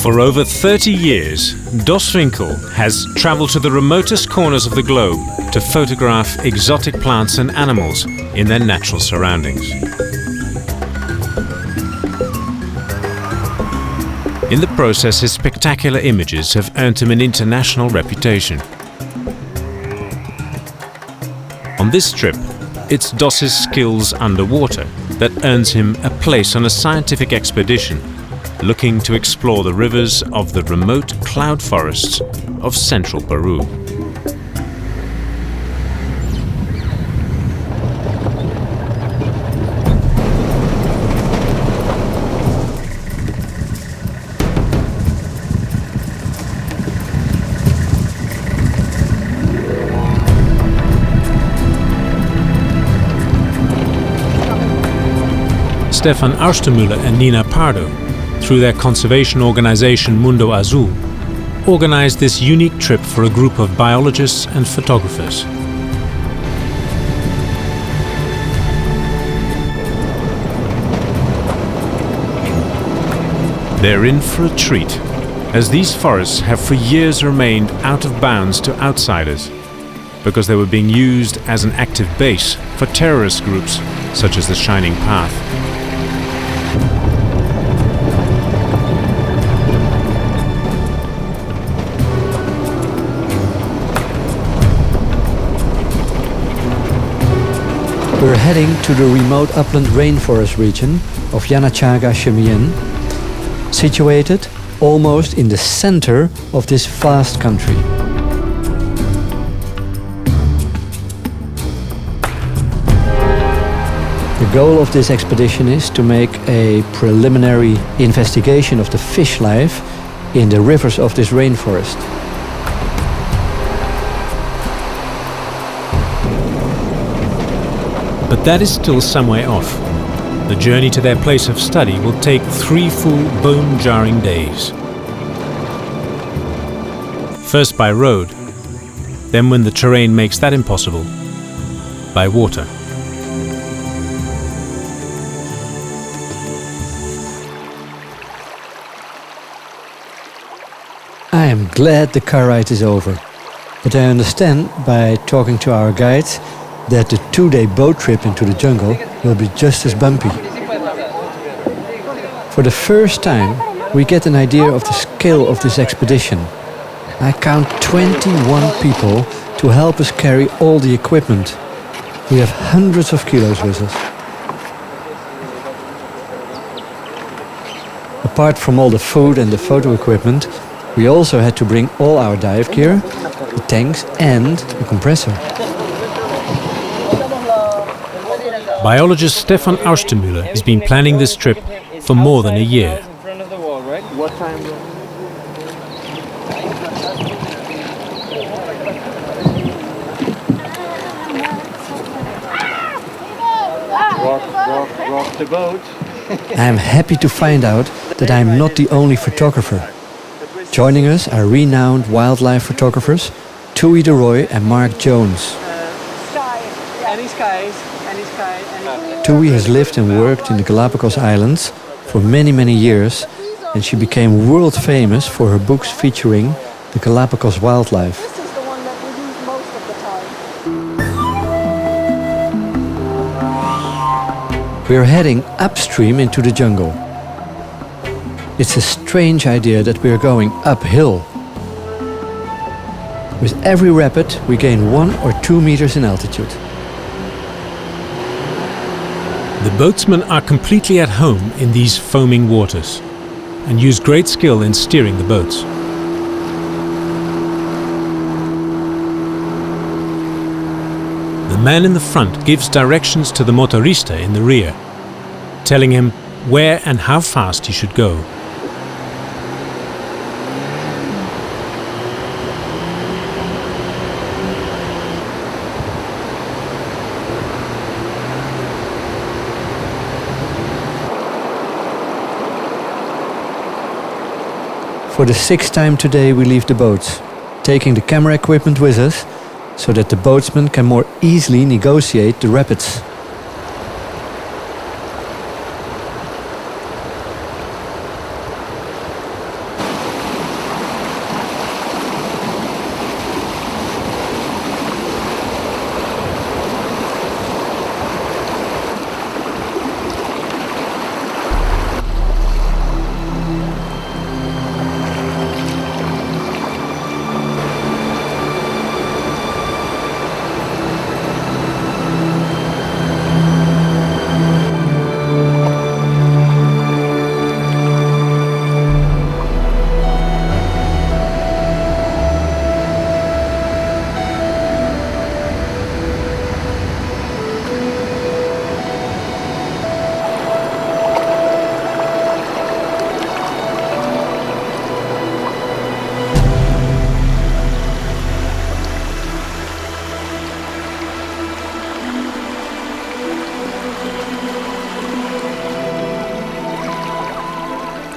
For over 30 years, Dos Winkel has traveled to the remotest corners of the globe to photograph exotic plants and animals in their natural surroundings. In the process, his spectacular images have earned him an international reputation. On this trip, it's Dos's skills underwater that earns him a place on a scientific expedition looking to explore the rivers of the remote cloud forests of central Peru. Stefan Austemüller and Nina Pardo, through their conservation organization Mundo Azul, organized this unique trip for a group of biologists and photographers. They're in for a treat, as these forests have for years remained out of bounds to outsiders, because they were being used as an active base for terrorist groups such as the Shining Path. We're heading to the remote upland rainforest region of Yanachaga, Chemien, situated almost in the center of this vast country. The goal of this expedition is to make a preliminary investigation of the fish life in the rivers of this rainforest. But that is still some way off. The journey to their place of study will take 3 full bone-jarring days. First by road, then when the terrain makes that impossible, by water. I am glad the car ride is over, but I understand by talking to our guides that the 2-day boat trip into the jungle will be just as bumpy. For the first time, we get an idea of the scale of this expedition. I count 21 people to help us carry all the equipment. We have hundreds of kilos with us. Apart from all the food and the photo equipment, we also had to bring all our dive gear, the tanks and the compressor. Biologist Stefan Austemüller has been planning this trip for more than a year. Rock the boat. I am happy to find out that I am not the only photographer. Joining us are renowned wildlife photographers Tui de Roy and Mark Jones. Tui has lived and worked in the Galapagos Islands for many years, and she became world famous for her books featuring the Galapagos wildlife. This is the one that we use most of the time. We are heading upstream into the jungle. It's a strange idea that we are going uphill. With every rapid, we gain 1 or 2 meters in altitude. The boatsmen are completely at home in these foaming waters and use great skill in steering the boats. The man in the front gives directions to the motorista in the rear, telling him where and how fast he should go. For the 6th time today we leave the boats, taking the camera equipment with us so that the boatsmen can more easily negotiate the rapids.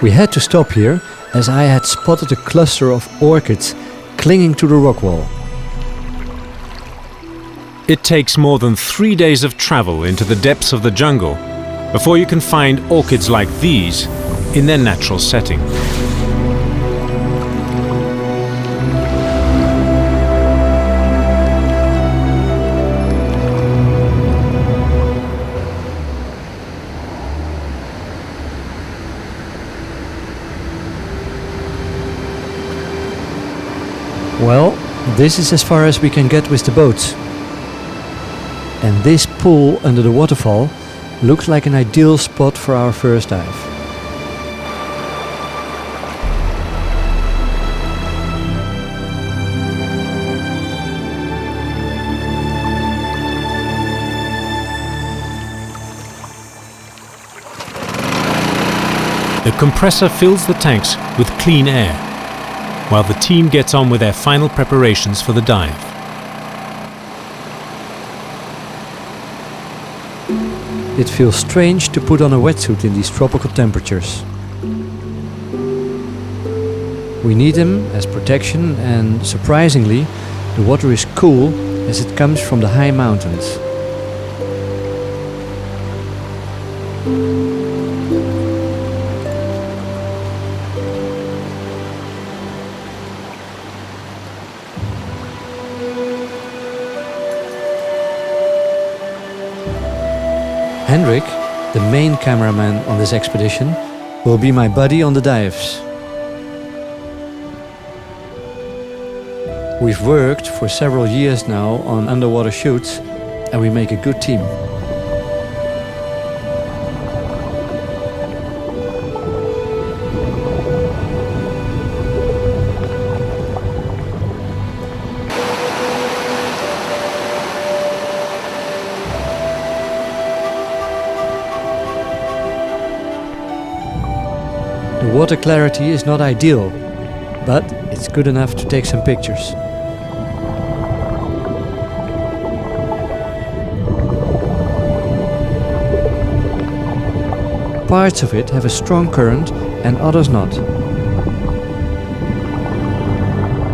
We had to stop here as I had spotted a cluster of orchids clinging to the rock wall. It takes more than 3 days of travel into the depths of the jungle before you can find orchids like these in their natural setting. Well, this is as far as we can get with the boats. And this pool under the waterfall looks like an ideal spot for our first dive. The compressor fills the tanks with clean air, while the team gets on with their final preparations for the dive. It feels strange to put on a wetsuit in these tropical temperatures. We need them as protection, and surprisingly, the water is cool as it comes from the high mountains. Hendrik, the main cameraman on this expedition, will be my buddy on the dives. We've worked for several years now on underwater shoots, and we make a good team. The water clarity is not ideal, but it's good enough to take some pictures. Parts of it have a strong current and others not.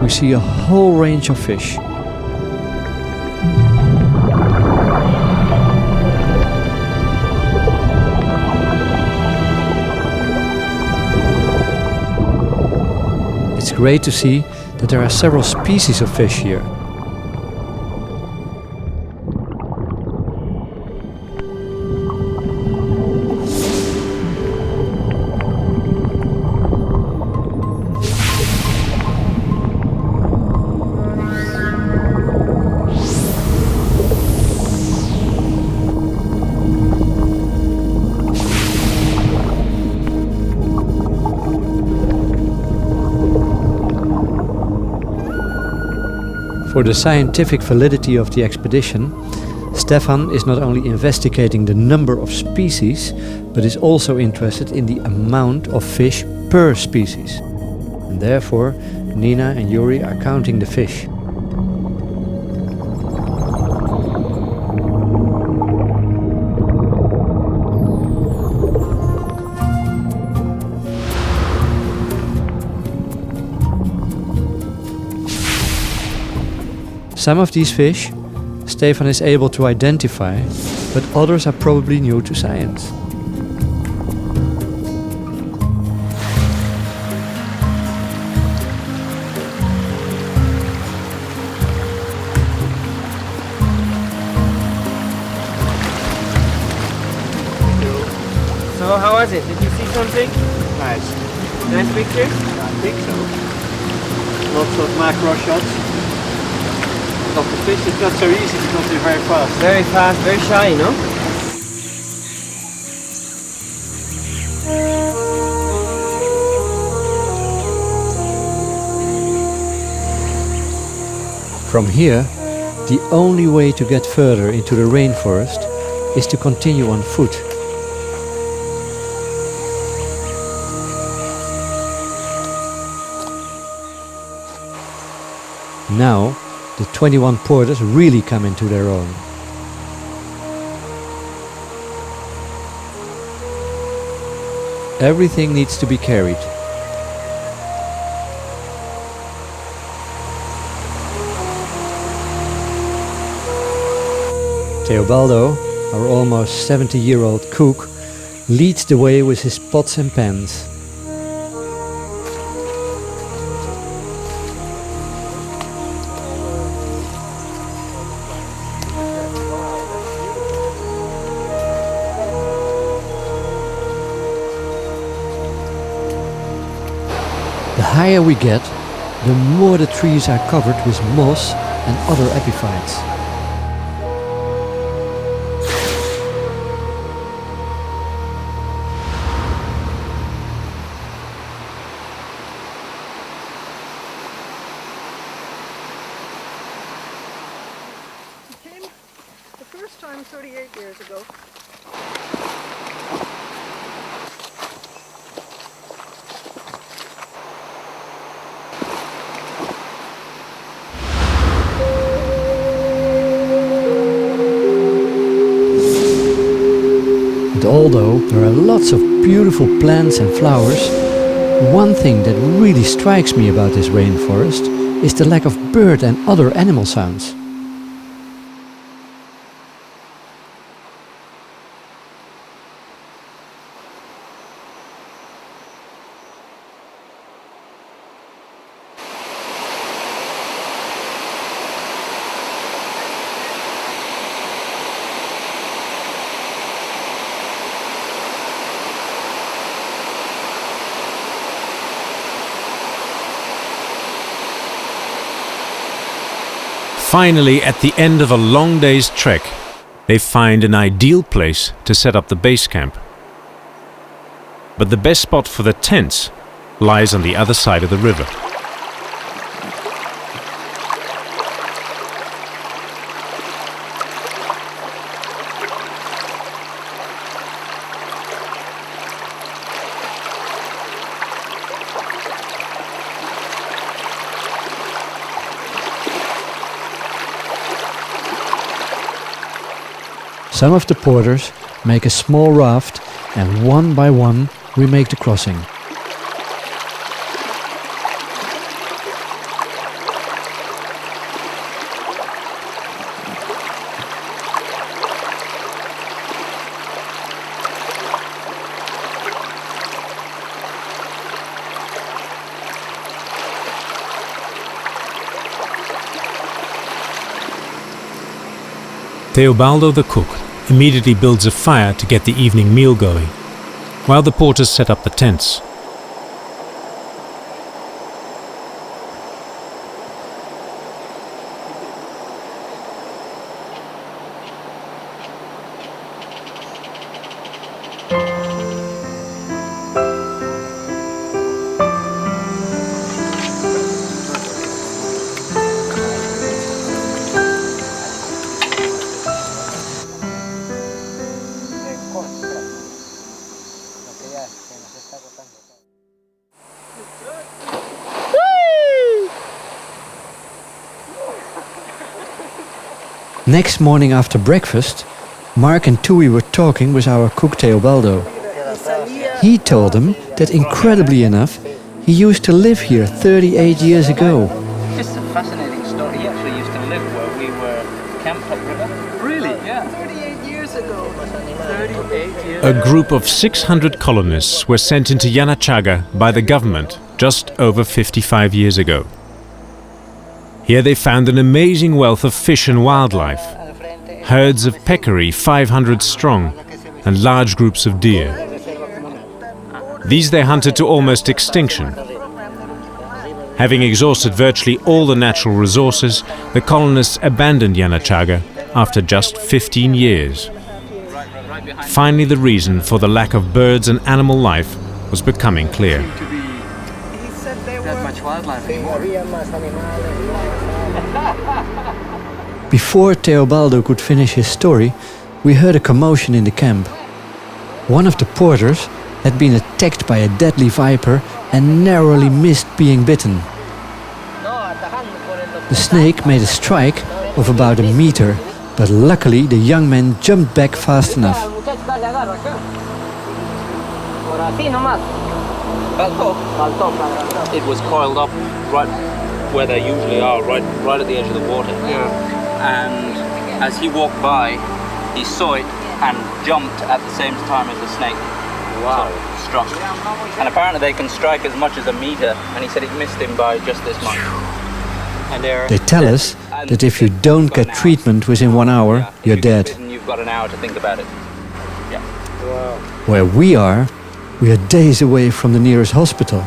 We see a whole range of fish. It's great to see that there are several species of fish here. For the scientific validity of the expedition, Stefan is not only investigating the number of species, but is also interested in the amount of fish per species. And therefore, Nina and Yuri are counting the fish. Some of these fish Stefan is able to identify, but others are probably new to science. So how was it? Did you see something? Nice. Nice pictures? I think so. Lots of macro shots. Of the fish is not so easy because they're very fast. Very fast, very shy, no? From here, the only way to get further into the rainforest is to continue on foot. Now, the 21 porters really come into their own. Everything needs to be carried. Teobaldo, our almost 70-year-old cook, leads the way with his pots and pans. The higher we get, the more the trees are covered with moss and other epiphytes. Came the first time 38 years ago. And although there are lots of beautiful plants and flowers, one thing that really strikes me about this rainforest is the lack of bird and other animal sounds. Finally, at the end of a long day's trek, they find an ideal place to set up the base camp. But the best spot for the tents lies on the other side of the river. Some of the porters make a small raft, and one by one we make the crossing. Teobaldo the cook immediately builds a fire to get the evening meal going, while the porters set up the tents. Next morning after breakfast, Mark and Tui were talking with our cook Teobaldo. He told them that incredibly enough, he used to live here 38 years ago. It's a fascinating story. He actually used to live where we were camped upriver. Really? Yeah. 38 years ago. 38 years. A group of 600 colonists were sent into Yanachaga by the government just over 55 years ago. Here they found an amazing wealth of fish and wildlife, herds of peccary 500 strong, and large groups of deer. These they hunted to almost extinction. Having exhausted virtually all the natural resources, the colonists abandoned Yanachaga after just 15 years. Finally, the reason for the lack of birds and animal life was becoming clear. He said there Not were much wildlife anymore. Before Teobaldo could finish his story, we heard a commotion in the camp. One of the porters had been attacked by a deadly viper and narrowly missed being bitten. The snake made a strike of about a meter, but luckily the young man jumped back fast enough. It was coiled up right where they usually are, right at the edge of the water. Yeah. And as he walked by, he saw it and jumped at the same time as the snake. Wow. So, struck. And apparently they can strike as much as a meter, and he said it missed him by just this much. And They tell us that if you don't get treatment within 1 hour, you're dead. And you've got an hour to think about it. Yeah. Wow. Where we are days away from the nearest hospital.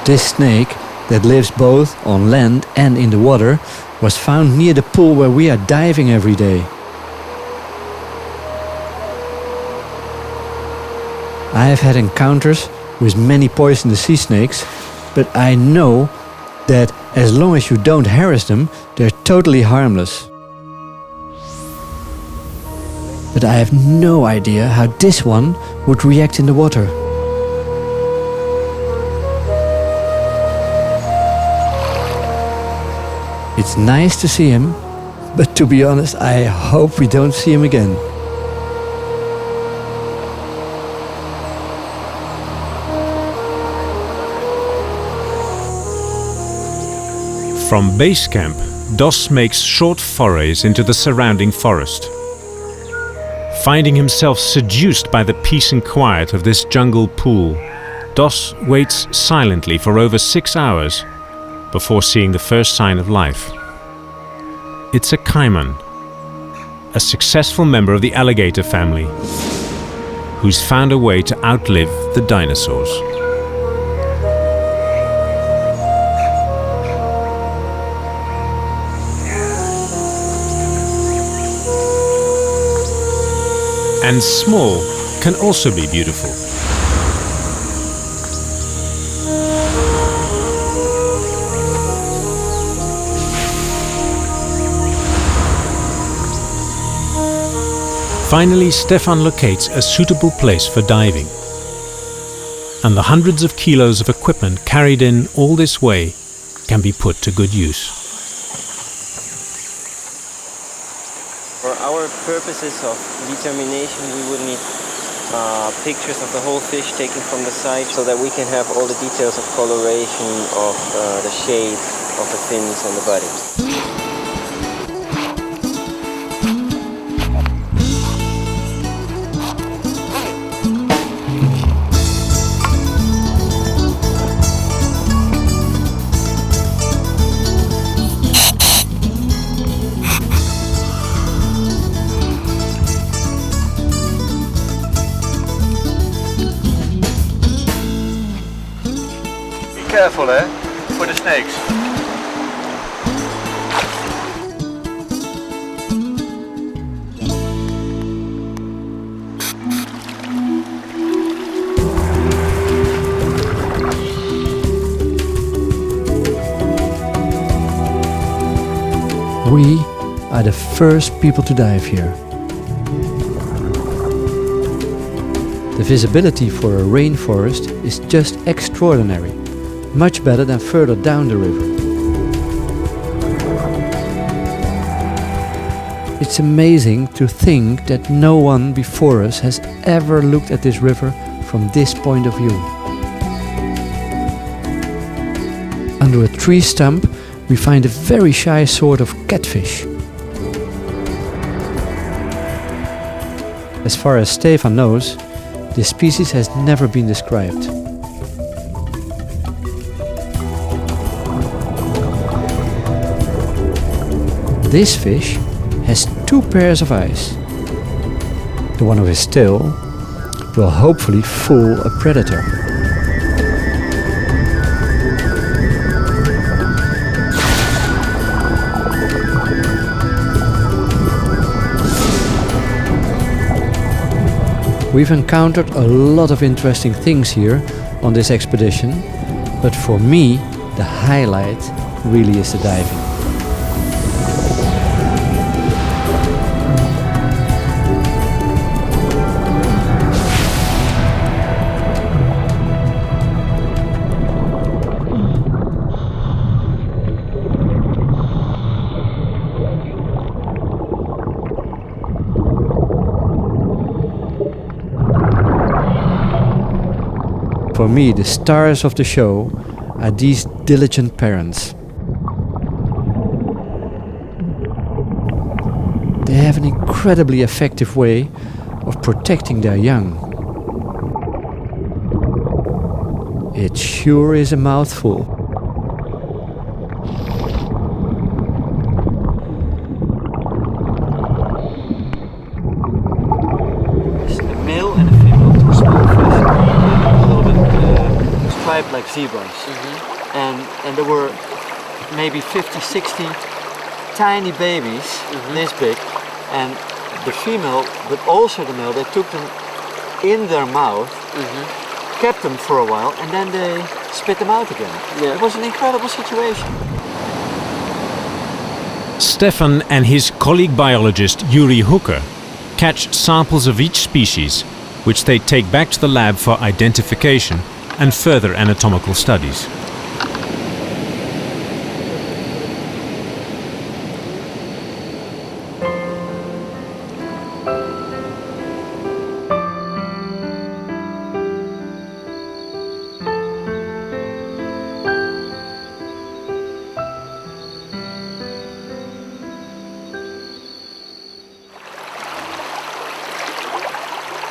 This snake, that lives both on land and in the water, was found near the pool where we are diving every day. I have had encounters with many poisonous sea snakes, but I know that as long as you don't harass them, they're totally harmless. But I have no idea how this one would react in the water. It's nice to see him, but to be honest, I hope we don't see him again. From base camp, Dos makes short forays into the surrounding forest. Finding himself seduced by the peace and quiet of this jungle pool, Dos waits silently for over 6 hours before seeing the first sign of life. It's a caiman, a successful member of the alligator family, who's found a way to outlive the dinosaurs. And small can also be beautiful. Finally, Stefan locates a suitable place for diving. And the hundreds of kilos of equipment carried in all this way can be put to good use. For our purposes of determination, we would need pictures of the whole fish taken from the side so that we can have all the details of coloration, of the shape of the fins and the body. Careful, for the snakes. We are the first people to dive here. The visibility for a rainforest is just extraordinary. Much better than further down the river. It's amazing to think that no one before us has ever looked at this river from this point of view. Under a tree stump, we find a very shy sort of catfish. As far as Stefan knows, this species has never been described. This fish has 2 pairs of eyes. The one of his tail will hopefully fool a predator. We've encountered a lot of interesting things here on this expedition, but for me, the highlight really is the diving. For me, the stars of the show are these diligent parents. They have an incredibly effective way of protecting their young. It sure is a mouthful. The male and the female, two small fish, a little bit striped like zebras. And there were maybe 50, 60 tiny babies, this big, and the female, but also the male, they took them in their mouth, kept them for a while, and then they spit them out again. Yeah. It was an incredible situation. Stefan and his colleague biologist Yuri Hooker catch samples of each species, which they take back to the lab for identification and further anatomical studies.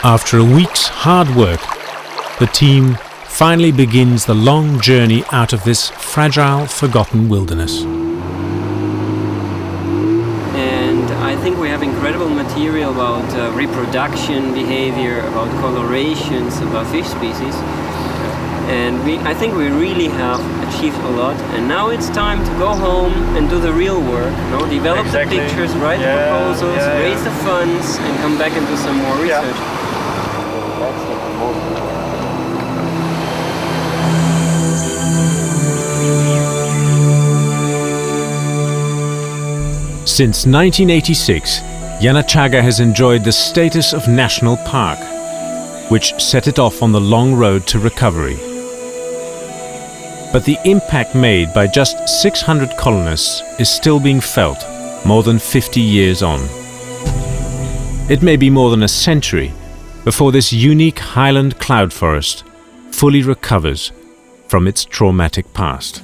After a week's hard work, the team finally begins the long journey out of this fragile, forgotten wilderness. And I think we have incredible material about reproduction behavior, about colorations, about fish species. And I think we really have achieved a lot. And now it's time to go home and do the real work. Develop the pictures, write the proposals, raise the funds, and come back and do some more research. Since 1986, Yanachaga has enjoyed the status of national park, which set it off on the long road to recovery. But the impact made by just 600 colonists is still being felt more than 50 years on. It may be more than a century before this unique highland cloud forest fully recovers from its traumatic past.